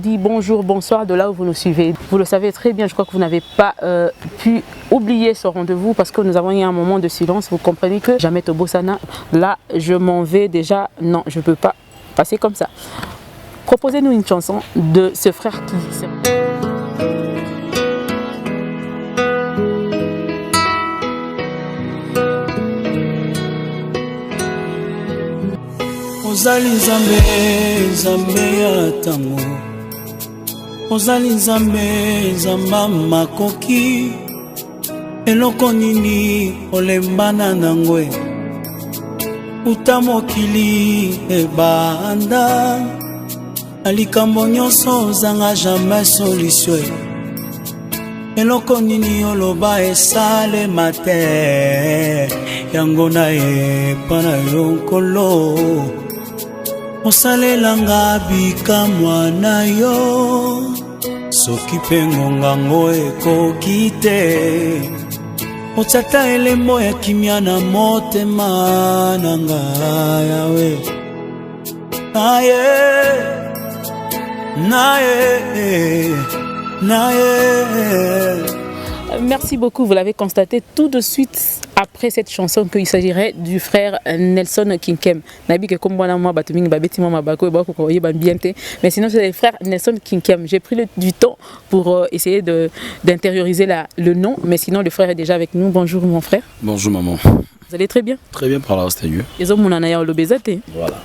dit bonjour, bonsoir de là où vous nous suivez. Vous le savez très bien, je crois que vous n'avez pas pu oublier ce rendez-vous parce que nous avons eu un moment de silence. Vous comprenez que jamais Tobosana, là je m'en vais déjà. Non, je ne peux pas passer comme ça. Proposez-nous une chanson de ce frère qui... Ozali nzambe nzambe ya tango Ozali nzambe nzamba makoki eloko nini olembana nangwe uta mokili ebanda alikambo nyonso ozanga jamais solution eloko nini oloba esalema te yango na epa na yo nkolo osalelanga bikamwa na yo soki mpe ngongango ekoki te otata elembo ya kimia na motema na ngai yawe naye naye naye. Merci beaucoup, vous l'avez constaté tout de suite après cette chanson qu'il s'agirait du frère Nelson Kinkem. Mais sinon c'est le frère Nelson Kinkem. J'ai pris du temps pour essayer d'intérioriser le nom, mais sinon le frère est déjà avec nous. Bonjour mon frère. Bonjour maman. Vous allez très bien? Très bien par là, c'était mieux. Voilà.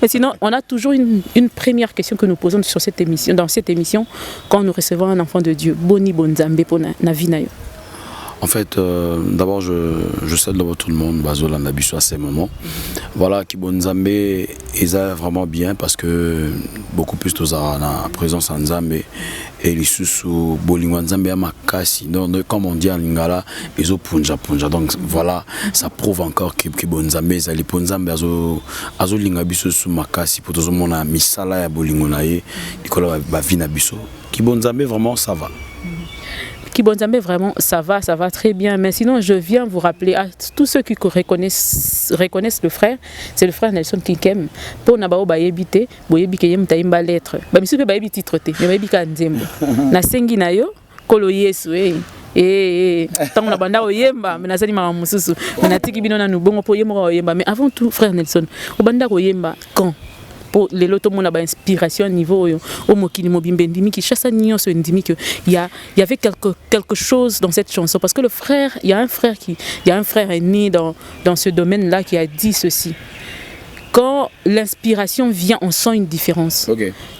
Mais sinon, on a toujours une première question que nous posons sur cette émission, dans cette émission, quand nous recevons un enfant de Dieu. Boni bonzambe pour na vinayo. En fait, d'abord, je salue d'abord tout le monde, Bazola Nabiso à ces moments. Voilà, qui bonzambe est vraiment bien parce que beaucoup plus de la présence en Zambé et les sous Bolingo Nzambe à Makasi. Donc, comme on dit en Lingala, ils ont punja. Donc voilà, ça prouve encore que bonzambe, les bonzambe azo lingabiso sous Makasi pour tout le monde à misala ya Bolingo nae, Nicolas Bavina biso. Qui bonzambe vraiment ça va. Kibonzambe vraiment ça va très bien, mais sinon je viens vous rappeler à tous ceux qui reconnaissent le frère, c'est le frère Nelson Kinkem. Pour nabao ba yebite, boyebi ke yem taimba lettre. Ba misu pe ba yebi titre te, mais ba yebi ka nzembo. Na sengi na yo kolo yesu tant na banda oyemba, mais na sali ma mususu. Mais na tiki bino na nubongo po yemba oyemba, mais avant tout frère Nelson, obanda oyemba quand pour les lotos mon inspiration niveau au mokini mobimbendimi qui chasse nyon se ndimi que il y avait quelque chose dans cette chanson parce que le frère il y a un frère aîné dans ce domaine là qui a dit ceci: quand l'inspiration vient on sent une différence.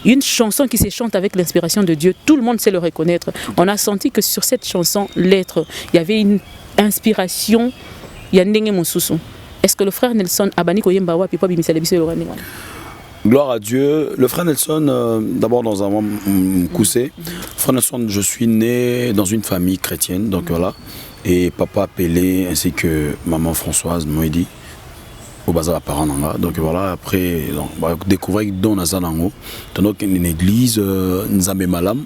Une chanson qui se chante avec l'inspiration de Dieu, tout le monde sait le reconnaître. On a senti que sur cette chanson l'être il y avait une inspiration yandenge mosusu. Est-ce que le frère Nelson abani koyemba wa pipa bimisala biso le rani? Gloire à Dieu. Le frère Nelson, d'abord dans un coussé. Frère Nelson, je suis né dans une famille chrétienne, donc voilà. Et papa Pelé ainsi que maman Françoise m'ont dit au bazar parents nanga. Donc voilà, après on va découvrir Don Nazanango. Donc une église Nzambe Malam.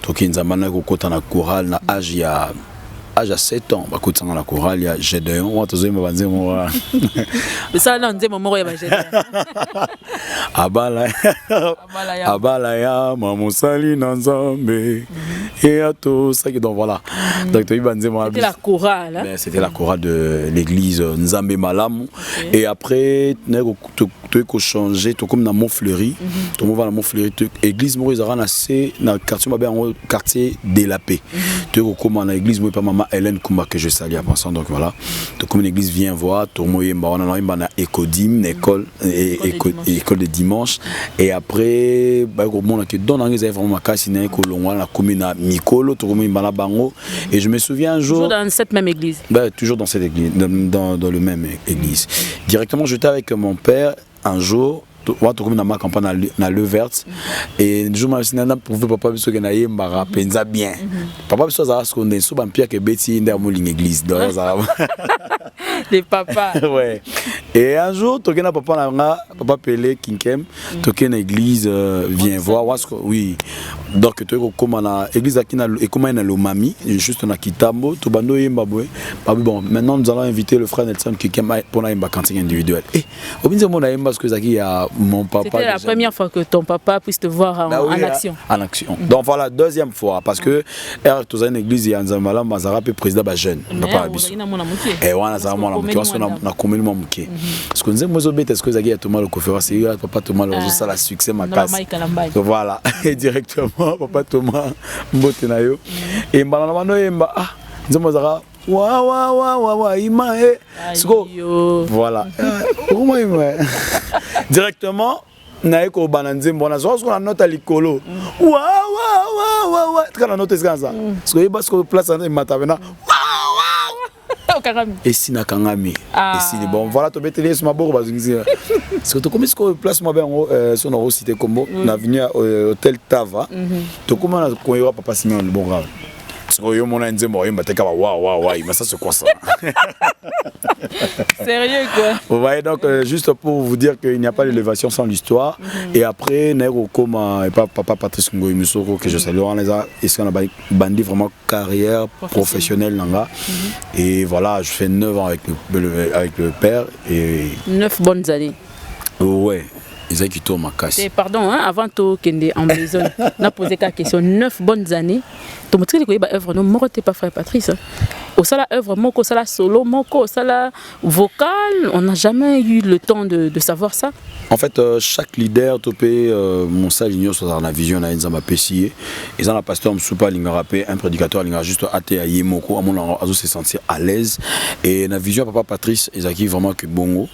Donc Nzamana kokota na chorale na âge il y a 7 ans, bah écoute, dans la chorale, il y a Gédéon, on va te dire, moi. Mais ça, là, on dit, mon il y a Gédéon. Abalaya, maman sali nanzambe, et à tout ça donc voilà. Donc c'était la chorale. Hein? C'était la chorale de l'église Nzambe Malam. Et après, tu as changé, tu comme dans Montfleury, tu vas dans Montfleury, l'église Maurice Aranacé, dans le quartier de la paix. Tu as comme dans l'église Maurice Maman Hélène Kumba que je salue à passant. Donc voilà, comme une église vient voir, tu as une école de dimanche. Et après, et je me souviens un jour. Toujours dans cette même église. Toujours dans cette église, dans le même église. Directement, j'étais avec mon père un jour. Wa to na ma campagne na le verte et je me suis dit pour papa biso ke na yemba penza bien papa biso za ce qu'on est sous ban pierre que beti nda mo l'église dans ça les papas ouais Et un jour, tu as papa Pelé, Kinkem, tu as une église, viens voir. Oui. Donc, tu as comme l'église qui est comme un Lomami, juste un Kitambo, tu as bon, maintenant nous allons inviter le frère Nelson Kinkem pour une cantine individuelle. Et au bout de parce que Zaki a mon papa. C'était la première fois que ton papa puisse te voir en action. En action. Donc voilà, deuxième fois, parce que tu as une église, il y a un Zamala, Mazara, président de jeune. Et on a commun moqué. Parce que nous avons dit que Zaki a Thomas le conférence, c'est papa Thomas le ça la succès ma casse. Voilà, et directement papa Thomas Mbotenayo et Mbalanamano et Mba ah Zamazara wa ima voilà. Directement naiko bananze mbona zo ko na nota likolo wa kana nota skanza parce que parce que place en matavena et si na kangami et si bon voilà to betele sur ma boko bazingisi parce que to comme ce place moi ben son euro cité comme na avenue hôtel Tava to comment na ko papa Simeon le bon grave parce que yo mona nzembo yemba teka wa mais ça c'est quoi ça sérieux quoi. Vous voyez donc juste pour vous dire qu'il n'y a pas d'élévation sans l'histoire et après Nero comme papa Patrice Ngoyi Musoko que je salue on les a et ce qu'on a bandit vraiment carrière professionnelle là et voilà je fais 9 ans avec le père et 9 bonnes années. Ouais. Ils ont quitté ma casse. Pardon, hein, avant tout, en maison, on a posé la question 9 bonnes années. Tu me dis que tu œuvre, non, moi, tu pas frère Patrice. Au sala œuvre, au sala solo, au sala vocal, on n'a jamais eu le temps de savoir ça. En fait, chaque leader, topé, mon sal ignore sur la vision, na nzamba pesier. Ils ont la pasteur Msupa l'ingarapé, un prédicateur l'ingar juste athée à Yemoko, à mon azo se sentir à l'aise. Et la vision papa Patrice, ils acquis vraiment que bongo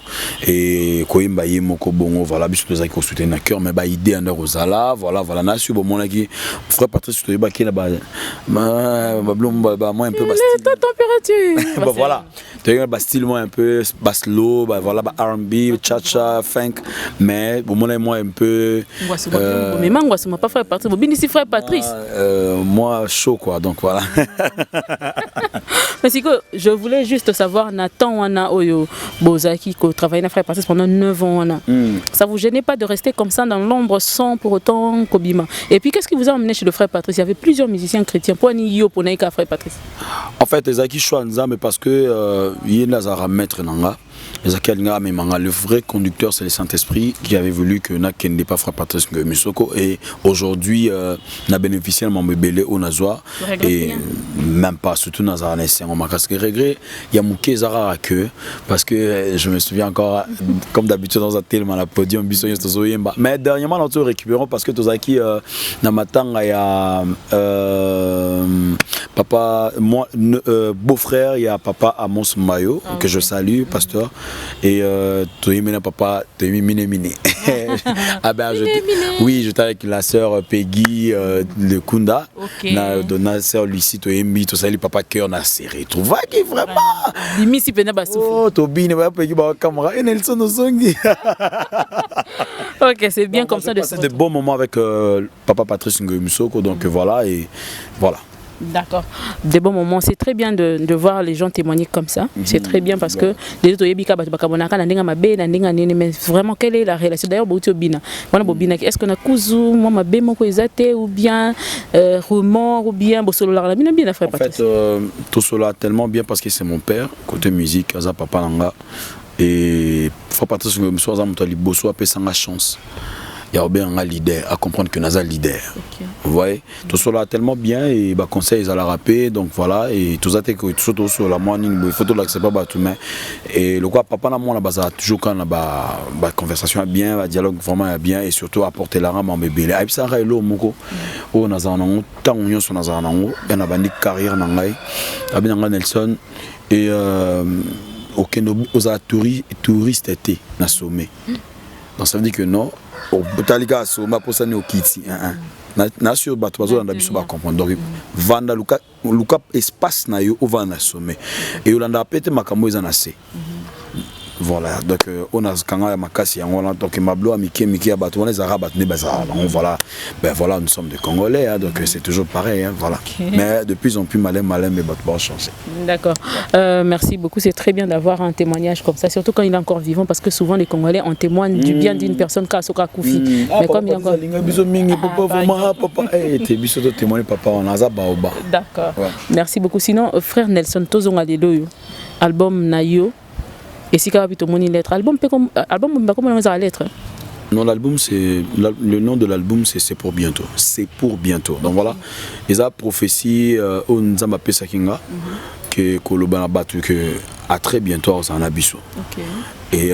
et koimba Yemoko bongo, voilà, bisous les acquis soutien na cœur, mais bah idée en Rosala, voilà, na su bon mon acquis, frère Patrice, tu es baqué là-bas, moi un peu bastille. Température. Voilà, tu as un bastille moi un peu basse low, voilà, R&B, cha-cha, funk. Mais bon, moi un peu. Mais moi c'est pas frère Patrice. Bobine ici frère Patrice. Moi chaud quoi donc voilà. Parce que je voulais juste savoir Nathan wana oyo bozaki ko travailler na frère Patrice pendant 9 ans wana. Ça vous gênait pas de rester comme ça dans l'ombre sans pour autant kobima. Et puis qu'est-ce qui vous a emmené chez le frère Patrice? Il y avait plusieurs musiciens chrétiens. Pour ni yo pour naika frère Patrice. En fait les aki choix mais parce que il nazara maître nanga. Le vrai conducteur, c'est le Saint-Esprit qui avait voulu que Naken n'ait pas frère Patrice Musoko. Et aujourd'hui, n'a bénéficié de mon bébé au Nazoa. Et même pas, surtout dans un essai. On m'a casqué regret. Il y a mon Kézara à queue. Parce que je me souviens encore, comme d'habitude, dans un tellement la podium, mais dernièrement, nous récupérons parce que Tozaki, dans ma tanga, il y a papa, moi, beau-frère, il y a papa Amos Mayo, que je salue, pasteur. Et tu es papa, tu es mine. Ah ben, oui, j'étais avec la sœur Peggy de Kunda. La sœur Lucie, tu es mis, tu sais, le papa cœur n'a serré. Tu vois qui vraiment. Limite, il oh, tu es bien, Peggy, caméra et Nelson Ozongi. Ok, c'est bien comme ça. C'est de bons moments avec papa Patrice Musoko, donc voilà, et voilà. D'accord. Des bons moments. C'est très bien de voir les gens témoigner comme ça. C'est très bien parce que mais vraiment, quelle est la relation? D'ailleurs, est-ce qu'on a cousu, ou bien remords, ou bien en fait, tout cela tellement bien parce que c'est mon père, côté musique, Aza Papa Nanga. Et faut pas Patrice Bosso a sa chance. Il y a bien un leader, à comprendre que Naza leader. Vous voyez, tout cela tellement bien et bah conseil à la rapper, donc voilà, et tout ça que tout sur la morning, il faut tout l'accepter pas tout mais et le quoi papa na moi là toujours quand la conversation bien, le dialogue vraiment bien et surtout apporter la rame en bébé. Et puis ça railo moko o Naza nango tant on sur Naza nango, et na bandi carrière nangai, abinanga Nelson et aucun touriste était na sommet. Donc ça veut dire que non. Au Botalika, au Maposani, au Kitsi. Na sur Batoazo, on a pu comprendre. Donc, Vanda Luka espace na yo au Vanda sommet. Et Yolanda a pété Makamo, ils en a assez. Voilà, donc on a quand même makasi donc mablo miki abato on les arabes voilà, ben voilà, nous sommes des Congolais hein, donc c'est toujours pareil hein, voilà. Okay. Mais de plus en plus malin mais va changer. D'accord. Merci beaucoup, c'est très bien d'avoir un témoignage comme ça, surtout quand il est encore vivant parce que souvent les Congolais on témoigne du bien d'une personne qui a soka koufi. Mais comme il est encore D'accord. Merci beaucoup. Sinon frère Nelson Tozonga Deloyo album Nayo et si quand tu moni lettre album comment on a lettre. Non, l'album c'est le nom de l'album c'est pour bientôt. C'est pour bientôt. Donc voilà, ils a prophétie au Nzamba Pesakinga que Kolobana Batu que à très bientôt en Abisso. Et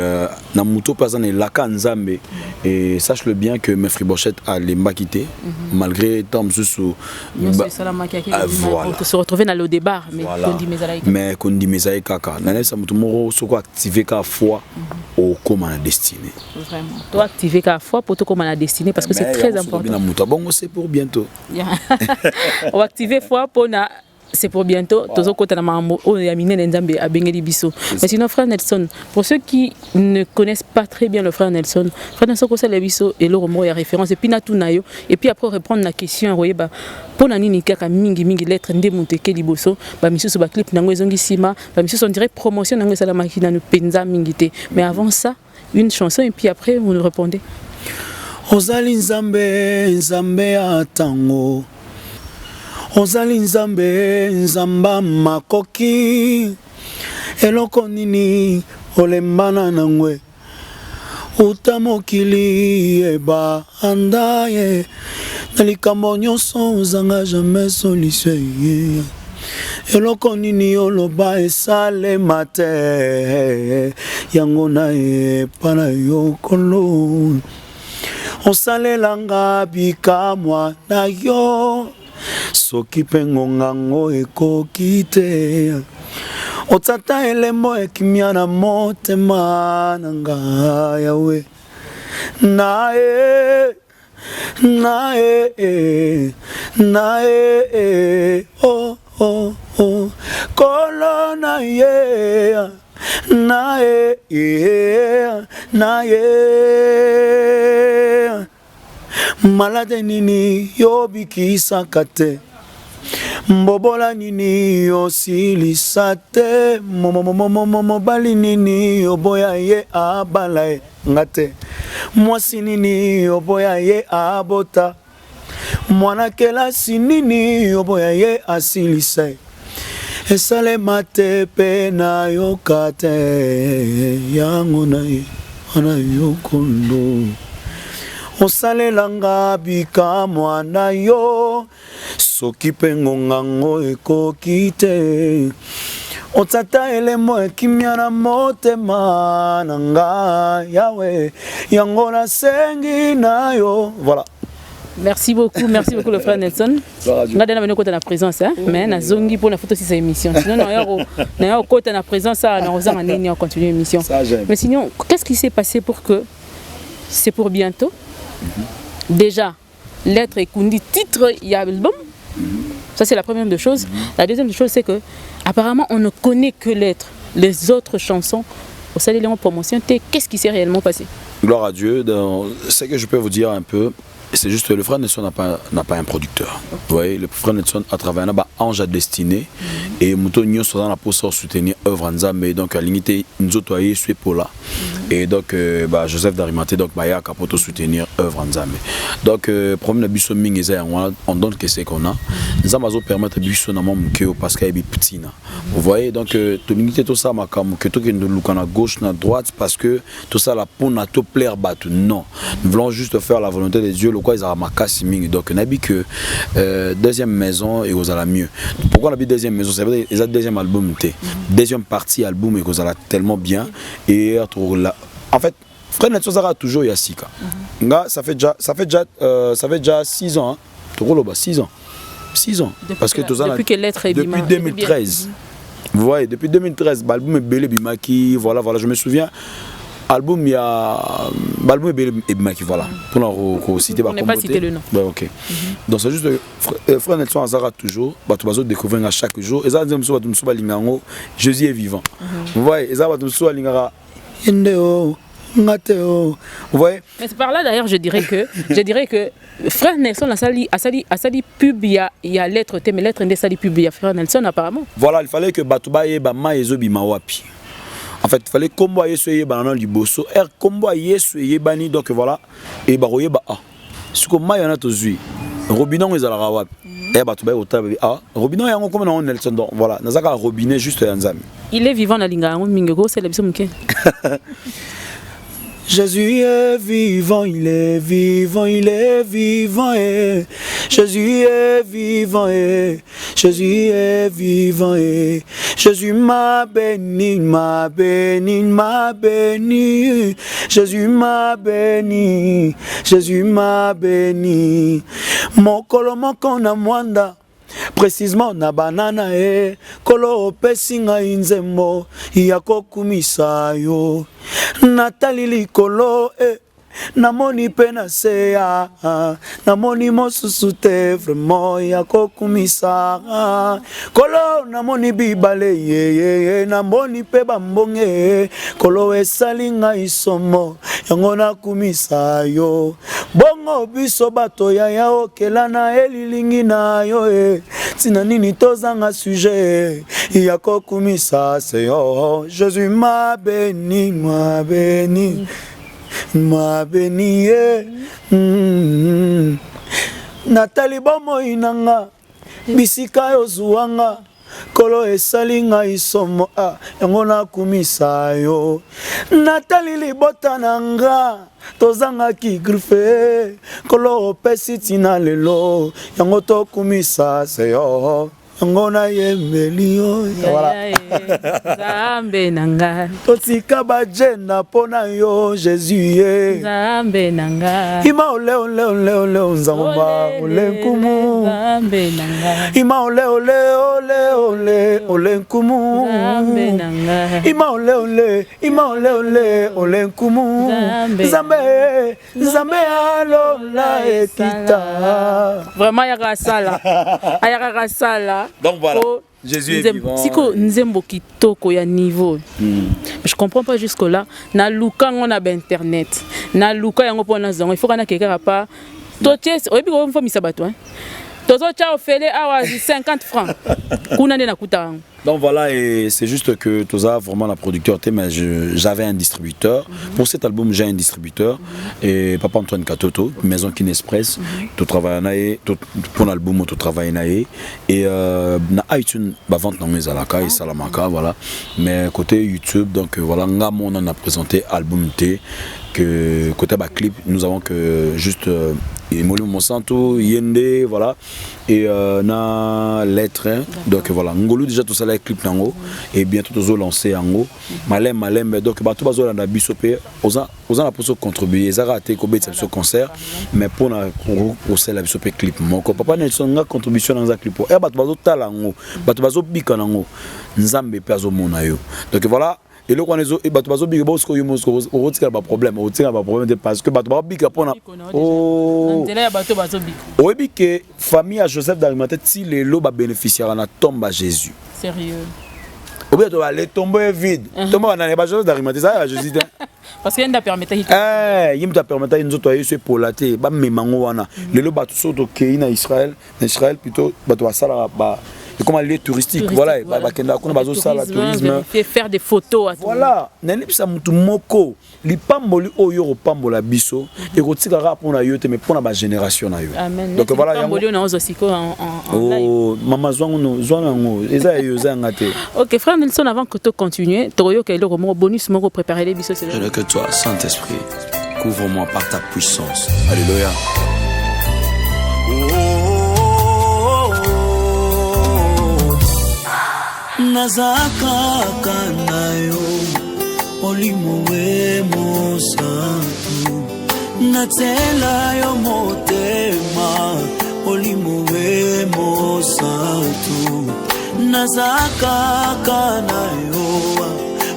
Namuto Pazane Laka Nzambe et sache-le bien que mes fribochettes a les quitté malgré Tom Susu. On se retrouver dans le débat mais Kondi Mezaï Kaka. Nane Samutumoro soko activer ka foi au comme la destinée. Vraiment. Toi activer ka foi pour tout comme la destinée parce que c'est très important. Bon, c'est pour bientôt. On va activer foi pour na c'est pour bientôt. Mais sinon, frère Nelson, pour ceux qui ne connaissent pas très bien le frère Nelson c'est et le mot est référence et puis Natunayo et puis après reprendre la question pour nani kaka mingi lettre ndemunte ke liboso ba misu ba clip nango ezongi sima ba misu on dirait promotion nango sala makina no penza mingité mais avant ça une chanson et puis après vous nous répondez. Ozali nzambe atango Ozali nzamba makoki eloko nini olembana nangwe utamokili eba andaye nalikambo nyonso ozanga jamais solution eloko nini oloba esalema te yango na epa na yo kolo osalelanga bikamwa na yo soki pengo ngango ekoki te otata elemo ekimia na motema na ngai yawe nae oh kolo nae malade nini yobikisaka te mbobola nini yosilisa te mobali nini yoboya ye abala ye nga te mwasi nini yoboya ye abota mwana kelasi nini yoboya ye asilisa ye esalema te pe nayoka te yango na ye wana yokondo osalelanga bikamwa na yo soki pengo ngango ekoki te otata elemo ekimia na motema na ngai yawe yango nasengi na yo. Voilà. Merci beaucoup le frère Nelson. On a déjà venu côté la présence hein, mais na zongi pour la photo si c'est émission. Sinon on côté la présence ça on continue l'émission. Mais sinon qu'est-ce qui s'est passé pour que c'est pour bientôt? Déjà, lettre et kundi, titre, il y a l'album. Ça, c'est la première des choses. La deuxième chose, c'est que apparemment, on ne connaît que lettre. Les autres chansons, au sein des promotions, qu'est-ce qui s'est réellement passé? Gloire à Dieu. Ce que je peux vous dire un peu, c'est juste que le frère Nelson n'a pas un producteur. Vous voyez, le frère Nelson a travaillé à Ange à Destinée et Mouton Nyon soit dans la pour soutenir œuvre Nzambe. Donc, à l'unité, nous autres, je suis pour là. Et donc, Joseph Darimaté, donc, Baya Kapoto soutenir œuvre Nzambe. Donc, problème de Bisso Mingeza, on donne que c'est qu'on a. Nzamazo permet de Bisso Namon Mukeo parce qu'il y a petit. Vous voyez, donc, toute l'unité, tout ça, que tout qui nous à gauche, à droite, parce que tout ça, la peau n'a tout plaire, non. Nous voulons juste faire la volonté de Dieu. Quoi ils ont makasi mingi donc on a dit que deuxième maison et aux à la mieux. Pourquoi on a dit deuxième maison? Ça veut dire ils ont deuxième album deuxième partie album et aux à la tellement bien et en fait frère Nelson Zara toujours Yassika. Ça fait déjà 6 ans hein. 6 ans. 6 ans parce que depuis que lettre est depuis 2013. Vous voyez depuis 2013 l'album est belé bimaki voilà je me souviens album il y a album et Bimaki voilà pour la citer on n'est pas cité le nom ok donc c'est juste frère Nelson Azara toujours bato découvrir à chaque jour et ça Jésus est vivant vous voyez et ça bato lingara Yendeo, Ngateo. Vous voyez? Mais c'est par là d'ailleurs, je dirais que frère Nelson a sali pub, il y a lettre T, mais lettre N sali pub, il y a frère Nelson apparemment. Voilà, il fallait que Batouba et Bama et Zobi Mawapi. En fait, il fallait combo yesoye banana liboso, combo yesoye bani, donc voilà, et baroye ba a. Ce que moi y'en a tous vu. Robinon ils allaient rawapi. Batouba au tabac a. Robinon y a encore comme Nelson, donc voilà, nazaka robinet juste yanzami. Il est vivant la linga, mingo c'est le bisou. Jésus est vivant, il est vivant, il est vivant, et Jésus est vivant, et Jésus est vivant, et Jésus m'a béni, m'a béni, m'a béni, Jésus m'a béni, Jésus m'a béni. Mon kolomo kona mwanda. Précisément na banana kolo pesinga inzembo yako kumisa yo Natali likolo namoni pena seya namoni mosusu te vraiment yako kumisa kolo namoni bibale ye namoni pe bambonge kolo esalinga isomo yango na kumisa yo bongo biso bato ya okelana elilingi na yo tina nini tozanga sujet yako kumisa seyo Jésus m'a béni m'a béni m'a béni Natali bomo inanga bisika yo zuanga kolo esalinga isomo yango na kumisa yo Natali libota nanga tozanga ki grife kolo pesi tina lelo yango to kumisa seyo ngona yemelio voilà zambe nanga totika bajena pona yo Jésus ye zambe nanga ima ole ole ole ole nzamba ole nkumu zambe nanga ima ole ole ole ole ole nkumu zambe nanga ima ole ole ole nkumu zambe zambe alola etita vraiment yaka sala donc voilà Jésus est vivant. Siko nzembo kitoko ya niveau. Je comprends pas jusque là. Na luka ngona ba internet. Na luka yango pona zango. Il faut kana quelqu'un pas. Toche, oyebi ko mfo misabato hein. Tozo cha ofele awa 50 francs. Kuna ndena kuta. Donc voilà, et c'est juste que Toza vraiment la producteur, mais j'avais un distributeur. Pour cet album, j'ai un distributeur. Et Papa Antoine Katoto, Maison Kinespress, tu travailles pour l'album, tu travailles. Et na iTunes, vente dans mes alaka et Salamaka, voilà. Mais côté YouTube, donc voilà, on a présenté album T. Que côté clip, nous avons que juste Emoli Monsanto, Yende, voilà, et na lettre, donc voilà, Ngolo déjà tout ça les clips nango et bientôt tous lancé ango, malem donc bah tout bazo la bisopé, osa la pour contribuer, ça raté ko bet ce concert, mais pour c'est la bisopé clip, mon papa Nelson nga contribution dans un clip, et bah tout bazo talango, bah tout bazo bikanango, nzambe pezo monayo, donc voilà. Et là, quand on est bateau big boss, on retire pas problème, parce que bateau big apona. Oh. Oui, bien que famille à Joseph d'Arimathée, si les lots bénéficiaires en tombe à Jésus. Sérieux. Ou bien tu vas aller tomber vide. Tomber en année, Joseph d'Arimathée, ça Jésus. Parce qu'il y a une permettre. Il t'a permis de nous nettoyer pour la terre. Bah mais mangoana. Les lots bateau sont ok en Israël plutôt bateau à ça là. Comme un lieu touristique, voilà, tourisme, faire des photos. Voilà, n'importe mutu moko, li pamboli oyo pambola biso, et rotikara pour na yote mais pour na génération na yo. Amen. Donc voilà, pamboli na aussi en oh, maman zwango, eza yo ngate. OK, frère Nelson, avant que tu continues, toyo que le bonus moko préparer les biso c'est. Je veux que toi, Saint-Esprit, couvre-moi par ta puissance. Alléluia. Nazaka kanayo olimo we mosatu natela yo motema olimo we mosatu nazaka kanayo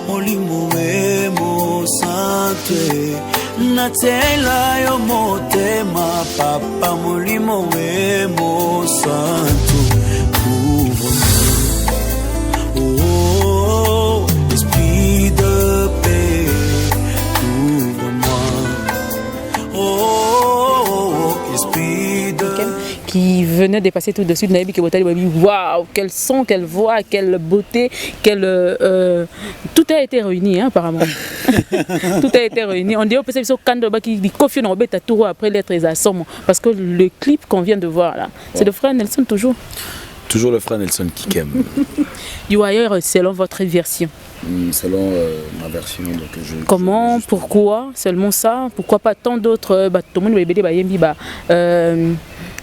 olimo we mosatu natela yo motema papa molimo we mosatu. Oh, esprit de paix, qui venait de passer tout de suite. Waouh, quel son, quelle voix, quelle beauté, tout a été réuni, hein, apparemment. Tout a été réuni. On dit au PCB qui dit Kofi on bête tout après l'être exassomme parce que le clip qu'on vient de voir là, c'est le frère Nelson toujours. Toujours le frère Nelson qui aime. Ailleurs selon votre version. Selon ma version. Donc comment, pourquoi seulement ça? Pourquoi pas tant d'autres? Tout le monde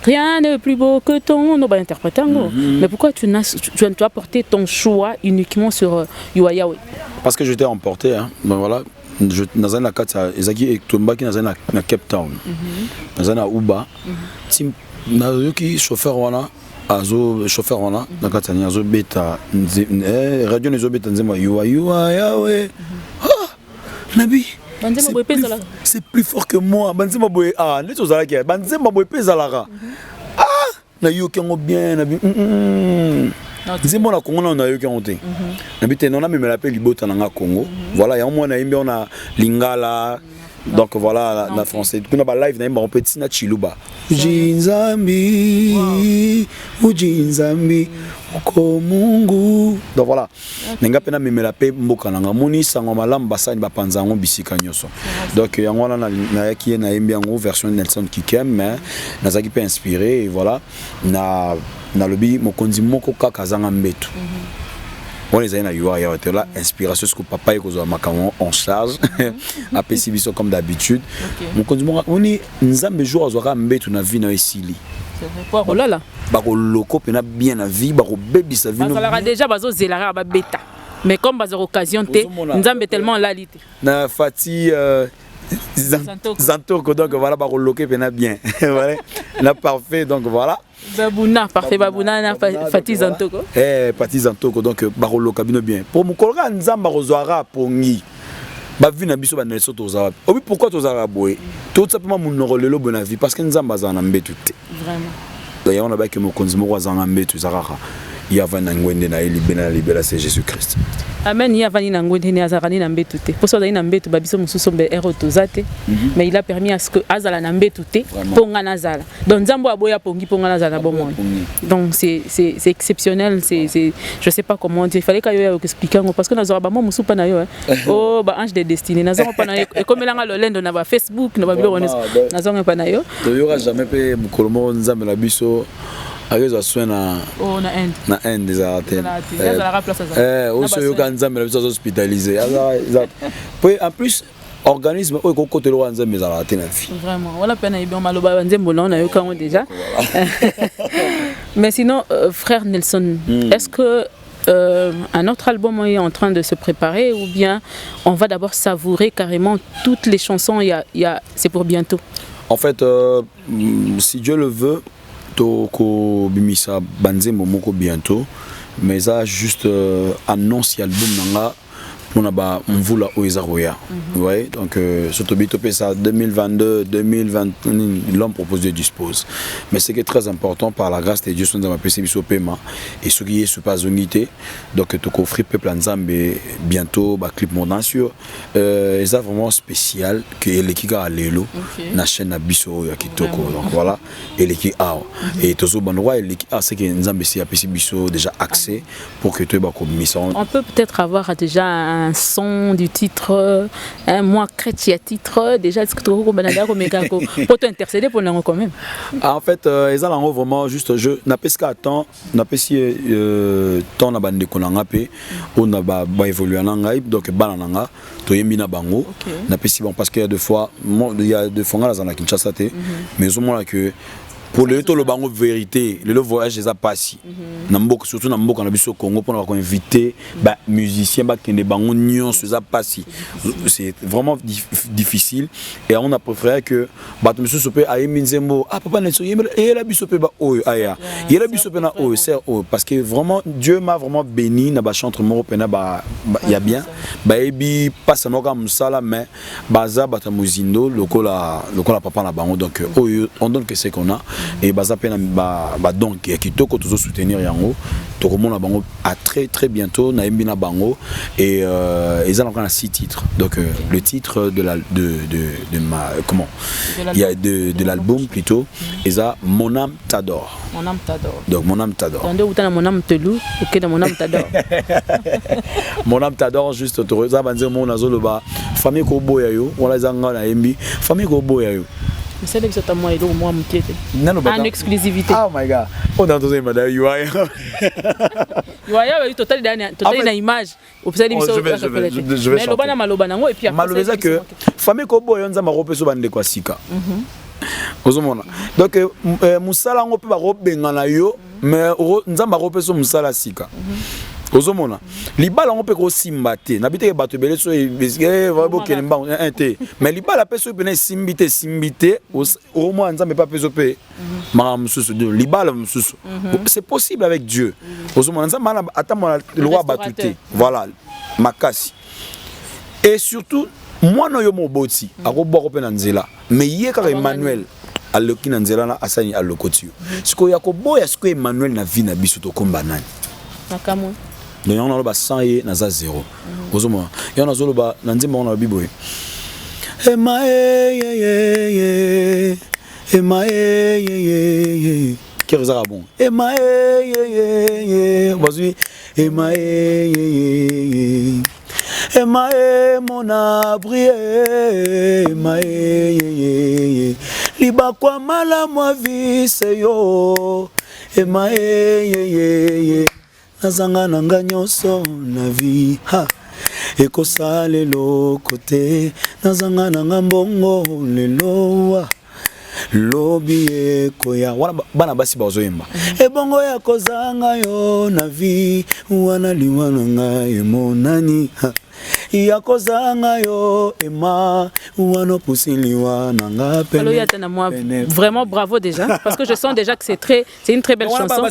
rien n'est plus beau que ton nom interprétant. Mais pourquoi tu as porté ton choix uniquement sur Yahweh? Parce que j'étais emporté. Hein. Ben voilà. Dans un cas, Ezaki et Tombaki dans un Cape Town. Dans un Uba. Qui chauffeur wana. Chauffeur wana. Dans le cas, Azo Beta. Radio Nezo Beta. Yahweh. Ah! Nabi. C'est plus fort que moi. Banzema boy ah, les choses à la Banzema boy pesalara. Ah, na yo qui ont bien nabi. Nzembo na Congo na yo qui ont été. Nabi te non na me l'appelle Libota na Congo. Voilà, ya moi na imbi on a Lingala. Donc voilà la français. Kuna ba live na imba on petit na Chiluba. Jinzambi. Ujinzambi. Mungu. Donc voilà. Nenga pena me l'appelle mboka na moni sango malam basani ba panzango bisika nyoso. Donc yango na yaki na imbi yango version Nelson Kikem mais nazaki pe inspiré et voilà na lobi mokonzi moko kaka zanga mbetu. On les a eu là, inspiration ce que papa et que makamon en charge, à Pessibiso comme d'habitude. Mon conduit, on est nzambe jour azora mbetu na vie na esili. Oh là là. Bako loko pena bien na vie, bako baby sa vie. Ça déjà bazo zelara ba beta. Mais comme bazor occasion té, nzambe tellement lalité. Na Fati Zantoko donc voilà bako loko pena bien. Voilà. Na parfait donc voilà. Babouna, parfait Babouna, na Fati Zantoko. Fati Zantoko donc barolo kabino bien. Pour mon kolga nzamba rozwara pongi. Ba vie na biso ba Nelson tozara. Obi pourquoi tozara boy? Tout simplement mon norolelo bona vie parce que nzamba za na mbetu te. Vraiment. D'ailleurs on a ba que mon konzi mo za na mbetu zarara. Yava na ngwende na libéra c'est Jésus-Christ. Amen, Yava ni na ngwende ni azarani na mbetu te. Pour ça na mbetu ba biso mususu mbe ero tozate. Mais il a permis à ce que azala na mbetu te ponga nazala. Donc nzambo aboya pongi ponga nazala bon. Donc c'est exceptionnel, je sais pas comment dire. Il fallait que yo expliquer parce que nazora ba mo musu pa na yo. Oh ba ange de destinée nazora pa na yo. Et comme elanga lolendo na ba Facebook na ba bilo nazora pa na yo. To yora jamais pe mukolomo nzambe la biso. Avec ça soin na na end des artères. Aussi yo kan nzambe la biso hospitalisé. Puis en plus organisme au côté loin nzambe za la tena vie. Vraiment. Voilà pena ibon maloba nzembo na yo kan déjà. Mais sinon frère Nelson, est-ce que un autre album est en train de se préparer ou bien on va d'abord savourer carrément toutes les chansons c'est pour bientôt? En fait si Dieu le veut Toko bimisa banzembo moko bientôt mais ça juste annonce l'album nanga pour na ba mvula oezaroya. Ouais, donc surtout bitopé ça 2022 2020 l'homme propose de dispose. Mais c'est qui est très important par la grâce de Dieu sont dans ma PC biso paiement et ce qui est super zonité donc toko free peuple nzambe bientôt ba clip montant sur ça vraiment spécial que l'équipe a lelo na chaîne na biso ya kitoko donc voilà et l'équipe a et tozo bandwa et l'équipe a c'est que nzambe si a PC biso déjà accès pour que tu ba comme mission. On peut peut-être avoir déjà un son du titre, moi chrétien titre, déjà est-ce que tu as pour t'intercéder pour nous quand même? En fait, ils ont vraiment juste je n'a pas qu'à temps, n'a pas si temps na bande konangapé, on a ba évoluer nanga donc bananga to yemina bango, n'a pas si bon parce qu'il y a deux fois là na Kinshasa té, mais au moins que pour le tout le bango vérité le voyage des passé namboka surtout namboka na biso Congo pour nous inviter ba musiciens ba kende bango nyon ça passé c'est vraiment difficile et on a préféré que ba monsieur sope a minzembo ah papa Nelson et la biso pe ba oyo aya il la biso pe na oyo c'est parce que vraiment Dieu m'a vraiment béni na ba chantre moro pena ba il y a bien ba ebi passe no comme ça là mais baza batamuzindo lokola papa na bango donc on donne que c'est qu'on a et baza pe na ba donc ya kitoko tozo soutenir yango to komona bango à très bientôt na yembi na bango et ils ont 6 titres donc le titre de ma comment il y a de l'album plutôt et ça Mon âme t'adore. Mon âme t'adore. Donc Mon âme t'adore. Attendez où t'as Mon âme te loue OK dans Mon âme t'adore. Mon âme t'adore juste to ça va dire mon azolo ba famille ko boya yo wala zanga na yembi famille ko boya yo. Mais c'est que ça moi et moi mon pied. En exclusivité. Oh my god. On a entendu madame Yuaya. Yuaya est total dans image. Je vais mais lobana malobana ngo et puis malobeza que famille ko boya nzamba ropeso bande kwa sika. Ozomona. Donc musala ngo pe ba robenga na yo mais nzamba ropeso musala sika. Ozomona libala ngo pe ko simba te nabite bato bele so va bo kelemba te mais libala pe so pe simbite au moins nzambe pas peso pe ma mususu de libala mususu c'est possible avec Dieu. Ozomona nzamba atama le roi batute voilà makasi et surtout moi no yo moboti akoboko pe na nzela mais ye ka Emmanuel aloki na nzela na asani alokoti siko yakoboya siko Emmanuel na vie na biso to komba nani nakamwe. Donc on a le 100 et naza 0. Ozoma. Et on a zolo ba nanzimba on a biboy. Ema Ema Qui est bon. Ema Vas-y. Ema Ema mon abri Ema Liba kwa mala moi vie c'est yo. Ema nazanga nanga nyonso na vie ha ekosa lelo kote nazanga nanga mbongo lelo lobi ekoya wana bana basi bazoyemba ebongo ya kozanga yo na vie wana liwana ngai monani ha ya kozanga yo ema wano pusiliwa nanga pene. Vraiment bravo déjà parce que je sens déjà que c'est une très belle chanson.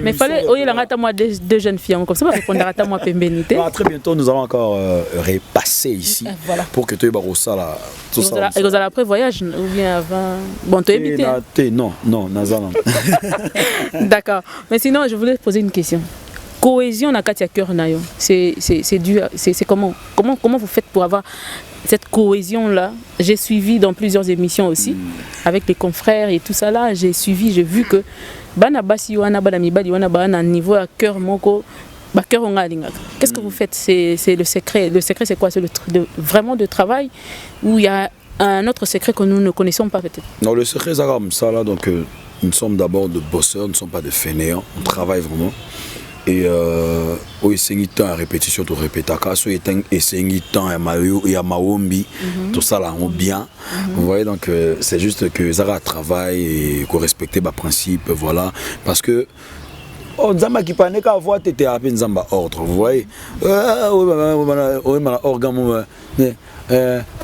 Mais fallait oyer la ngata moi deux jeunes filles comme ça va répondre à ta moi pembenité. Très bientôt nous allons encore repasser ici pour que tu aies barossa là tout ça. Et vous allez après voyage ou bien avant bon tu éviter. Non nazana. D'accord. Mais sinon je voulais poser une question. Cohésion na Katia Cœur Nayo, c'est dû, c'est comment vous faites pour avoir cette cohésion là? J'ai suivi dans plusieurs émissions aussi avec les confrères et tout ça là, j'ai vu que bana basi wana bana mibali wana bana niveau à cœur moko ba cœur on galinga. Qu'est-ce que vous faites? C'est le secret c'est quoi? C'est vraiment de travail ou il y a un autre secret que nous ne connaissons pas peut-être? Non, le secret c'est comme ça là, donc nous sommes d'abord de bosseurs, nous ne sommes pas de fainéants, on travaille vraiment. Et au essayé temps à répétition tout répéter caso et essayé temps à mayo et à maombi tout ça là on bien vous voyez donc c'est juste que ça travaille et qu'on respecte les principes voilà parce que on zamba qui panique à voir t'étais à peine zamba ordre vous voyez organe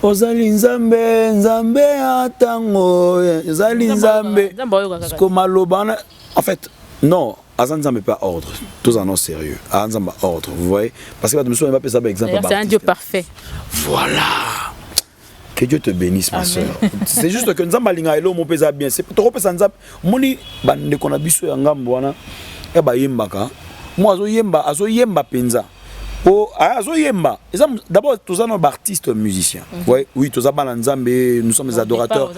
ozali nzambe atango ozali nzambe comme alobana en fait non Azan n'est pas ordre, tous en ont sérieux. Azan n'est pas ordre, vous voyez? Parce que je ne sais pas exemple. C'est un Dieu parfait. Voilà. Que Dieu te bénisse, ma soeur. C'est juste que nous avons mon pays bien. C'est trop peu sans moni bande qu'on a biso yangambwana. Et ba yembaka. Moi azo yemba penza. Oh, azo yemba. D'abord tous nos artistes musiciens. Oui, tous Nzambe, nous sommes des adorateurs.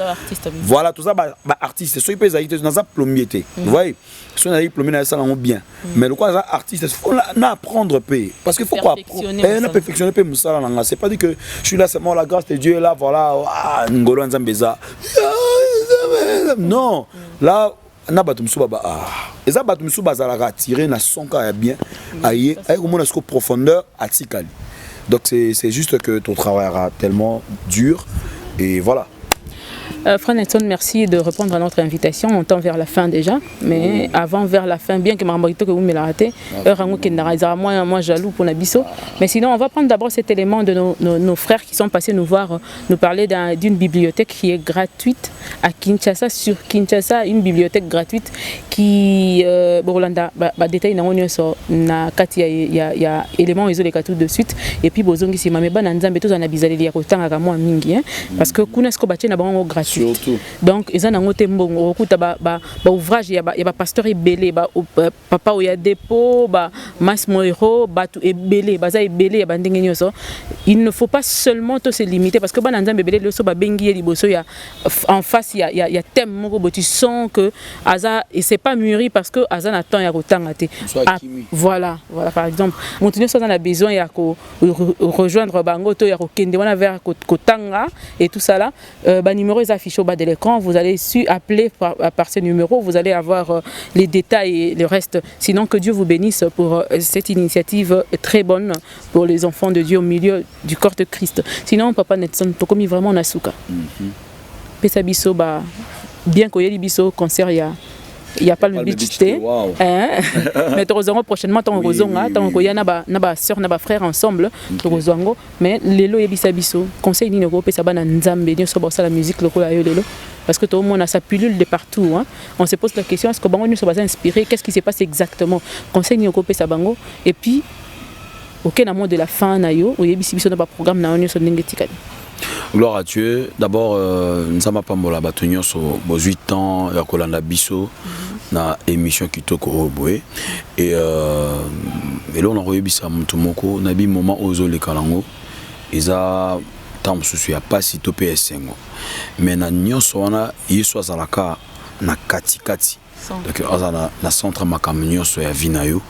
Voilà, tous artistes. Ceux qui peuvent être dans un plombier. Vous voyez? Si on a diplômé ça bien mais le quoi artiste il faut apprendre parce qu'il faut quoi perfectionner c'est pas dit que je suis là seulement la grâce de Dieu est là voilà ngolo nzambeza non là na batumsu baba et ça batumsu bazala retirer na son cas bien aïe au moins jusqu'au profondeur atikali donc c'est juste que ton travail sera tellement dur et voilà. Frère Nelson, merci de répondre à notre invitation. On tend vers la fin déjà, mais avant vers la fin, bien que Marmarito que vous me l'avez raté, moi jaloux pour Nabiso. Mais sinon, on va prendre d'abord cet élément de nos frères qui sont passés nous voir, nous parler d'une bibliothèque qui est gratuite à Kinshasa, sur Kinshasa, une bibliothèque gratuite qui, Borolanda, détail na Katia, il y a éléments isolés tout de suite, et puis Bozongi si mamé bananza beto na bizaleli ya kotanga ka moi mingi parce que kunesko batie na bango gratuit. surtout. Donc ils ont un autre mbongo okuta ba ouvrage ya ba pasteur ebelé ba papa oya dépôt ba mas moiro ba tout ebelé baza ebelé ya bandenge nyoso. Il ne faut pas seulement se limiter parce que ba nzambe ebelé le so ba bengi liboso ya en face il y a thème moko tu sens que aza et c'est pas mûri parce que aza na temps ya kotanga te. Voilà par exemple montenir so on a besoin ya ko rejoindre bango to ya ko kende wana vers kotanga et tout ça là ba numéro est affiché au bas de l'écran, vous allez appeler par ce numéro, vous allez avoir les détails et le reste. Sinon que Dieu vous bénisse pour cette initiative très bonne pour les enfants de Dieu au milieu du corps de Christ. Sinon papa Netson to komi vraiment na suka. Pesa biso ba bien ko yeli biso concert il y a pas le budget mais heureusement prochainement tant rozonga tant ko yana ba sœur na ba frère ensemble rozongo mais lelo yebisa biso conseil ni ko pesa bana nzambe ni so ba la musique lokola yo lelo parce que tout le monde a sa pilule de partout hein. On se pose la question est-ce que bango nous sommes inspirés, qu'est-ce qui se passe exactement, conseil ni ko pesa bango et puis aucun amour de la fin na yo yebisi biso na ba programme na yo so ndenge tikali. Gloire à Dieu. D'abord, nous avons pas mal à 8 ans, ya kolanda biso na émission Kitoko Oboé et là on a rebisa mutu moko na bi moment ozo le kalango eza tam susu ya pas si to PS5 mais na nyonso wana yeso azalaka na kati donc ozana na centre makam nyonso ya vinayo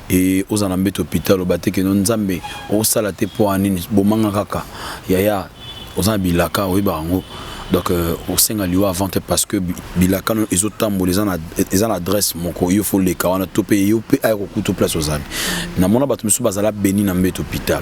et ozana mbeto hôpital obateke no nzambe osala te po anini bomanga kaka yaya aux bilaka oui barango donc au senga liwa avant parce que bilaka no ezotambo les en adresse moko il faut les kawana to payer yo pe ay ko to place aux amis na mona batu musu bazala béni na mbet hôpital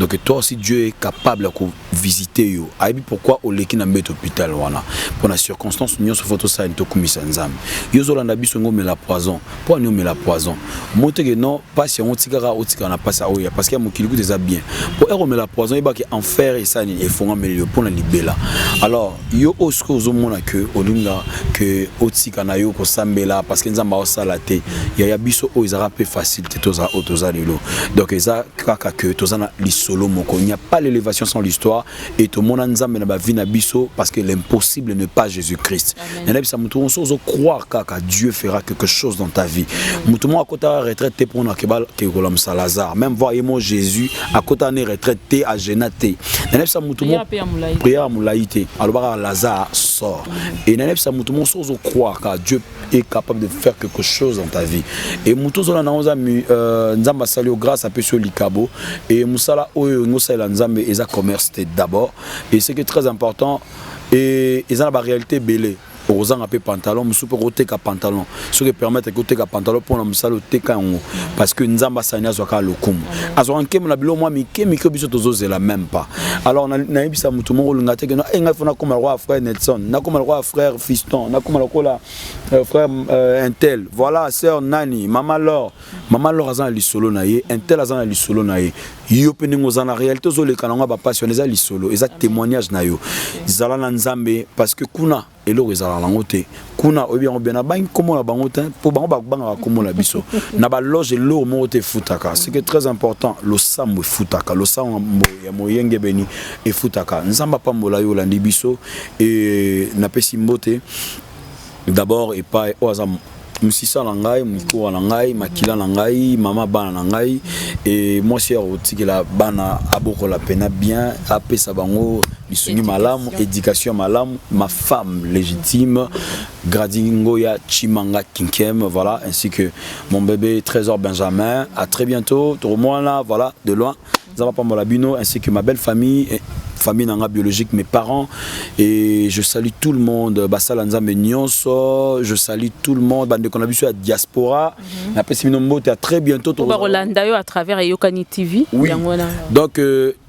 donc toi aussi Dieu est capable de visiter yo aibi pourquoi au leki na mbet hôpital wana pour la circonstance nyo so photo ça to kumisa nzambe yo zolanda biso ngo la poison pour nous la poison monte que non pas si on tikara otika na passe a oya parce que mokili déjà bien pour ero la poison et ba que enfer et ça il faut ngam pour la libéla alors yo osko ozomona que olinga que otika na yo ko sambela parce que nzamba osala te ya biso o ezara peu facilité toza otoza lelo donc eza kaka que tozana lisolo moko il n'y a pas l'élévation sans l'histoire et to mona nzambe na ba vie na biso parce que l'impossible n'est pas Jésus-Christ. Nana bisa mutu on ozo croire kaka Dieu fera quelque chose dans ta vie. Mutu mo akota retraité pour na kebal ke kolam Salazar même voyez mon Jésus akota ne retraité à Genaté. Nana bisa mutu mo prière moulaïté alors Lazare sort et nana bisa mutu mo ozo croire que Dieu est capable de faire quelque chose dans ta vie et mutu zo na oza nzamba salio grâce à Pesio Likabo et musala oyo ngosala nzambe eza commerce d'abord et c'est que très important et ils ont la réalité belée aux un peu pantalon musu pour oteka pantalon ce qui permet que oteka pantalon pour la musala oteka parce que nzamba sanya zoka lokumu azo nkem na bilo moi mike biso tozozela même pas alors na ibisa mutu mo ngate que nga fona comme le roi frère Nelson na comme le roi frère Fiston na comme le frère Intel voilà sœur Nani maman Laure azan lisolo na ye Intel azan lisolo na ye yo peningo za na réalité zo le kananga ba passionné za lisolo eza témoignage na yo zala na nzambe parce que kuna et là ils ont langoté kuna bien na bang comment la bangote pour bango banga comme la biso na ba loge l'eau moté futaka c'est que très important le samwe futaka le sang ya moyenge beni et futaka nzamba pambola yo landi biso et na pesi mbote d'abord et pas oazam musisa na ngai miko na ngai makila na ngai mama bana na ngai et moi c'est otikela bana aboko la pena bien apesa bango lisuni malamu éducation malamu ma femme légitime Gradingo ya Chimanga Kinkem voilà ainsi que mon bébé Trésor Benjamin à très bientôt tout le monde là voilà de loin Zama Pambolabino ainsi que ma belle famille nanga biologique mes parents et je salue tout le monde basala nzambe nyonso je salue tout le monde bande qu'on a vu sur la diaspora après Simino à très bientôt to Rolanda yo à travers Yokani TV oui. Donc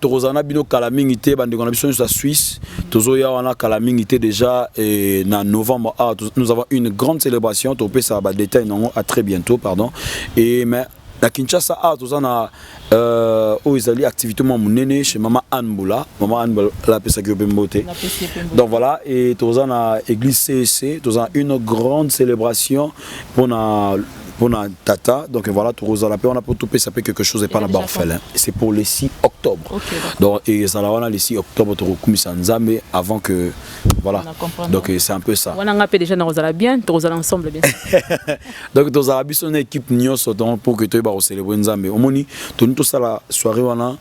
Torozana bino kalamingité bande qu'on a vu sur la Suisse tozoya wana kalamingité déjà et en novembre nous avons une grande célébration to pe ça ba détail non à très bientôt pardon et mais la Kinshasa tozana ils activité monene chez maman Anboula la pesa que Bembote donc voilà et tozana église CEC tozana une grande célébration pour na pour na tata donc voilà tout rosa la paix on a pour tout ça fait quelque chose et pas na orphelin c'est pour le 6 octobre donc et ça là on a le 6 octobre to rekumisa nzambe avant que voilà donc c'est un peu ça on a déjà na rosa bien to rosa ensemble bien donc dans la biso na équipe nyos donc pour que tu ba célébrer nzambe omoni to ça la soirée wana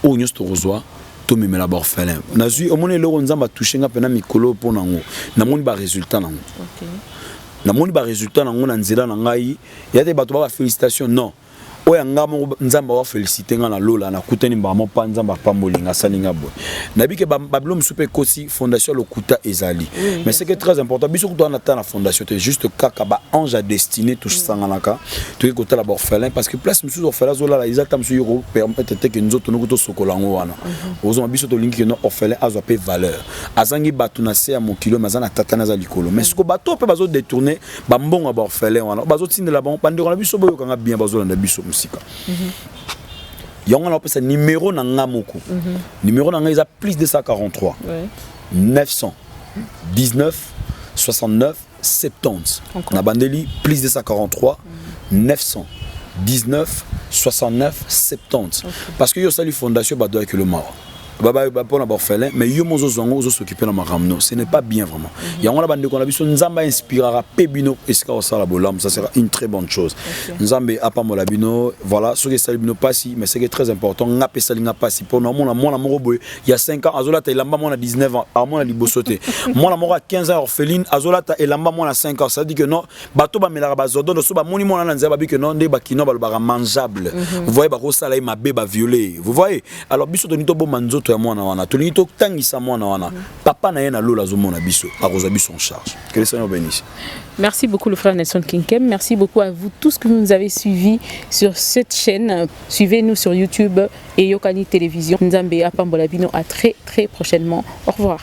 o nyos to rosa to me la orphelin nazui omoni le nzamba toucher nga pena mikolo pour nango na moni ba résultat nango na moni ba résultat nango na nzela na ngai ya te bato ba félicitations non oya ngamo nzamba wa féliciter nga na lola na kutani ba mo pa nzamba pa molinga salinga bo na bike ba blom super kosi fondation lokuta ezali mais c'est que très important biso ko na ta na fondation c'est juste kaka ba ange à destiné tout sanganaka to ko ta la orphelin parce que place musu orphelin zola la izata musu yo permettre que nous autres nous to sokolango wana ozo biso to linki no orphelin azo pe valeur azangi batu na se ya mokilo mazana tata na za likolo mais ce ko bato pe bazo détourner ba mbongo ba orphelin wana bazo tindela ba bandeko na biso boyo kanga bien bazo na biso Yonga na pesa numéro na ngamoko. Numéro na nga plus de 143. 919 69 70. Na bandeli plus de 143 919 69 70. Parce que yo sali fondation ba doit que le mort. Pour la orphelin mais yo mozo zongo zo s'occuper na maramno ce n'est pas bien vraiment ya on la bande ko na biso nzamba inspirera pebino eska osala bolam ça sera une très bonne chose nzambe apa mo labino voilà ce que salibino passi mais c'est très important ngapé salinga passi pour na mona moko boy il y a 5 ans azola ta elamba mona 19 ans à mona libosote mona moko à 15 ans orpheline azola ta elamba mona 5 ans ça dit que non bato ba melaka bazodo so ba moni mona na nzaba bi que non nde bakino ba mangeable vous voyez ba ko sala ma beba violé vous voyez alors biso to nito bo manzo ya mwana wana tulingi to tangisa mwana wana papa na yena lola zo mona biso akoza biso en charge que le Seigneur bénisse. Merci beaucoup le frère Nelson Kinkem, merci beaucoup à vous tous que vous nous avez suivis sur cette chaîne. Suivez-nous sur YouTube et Yokani Télévision. Nzambe apambola bino à très prochainement. Au revoir.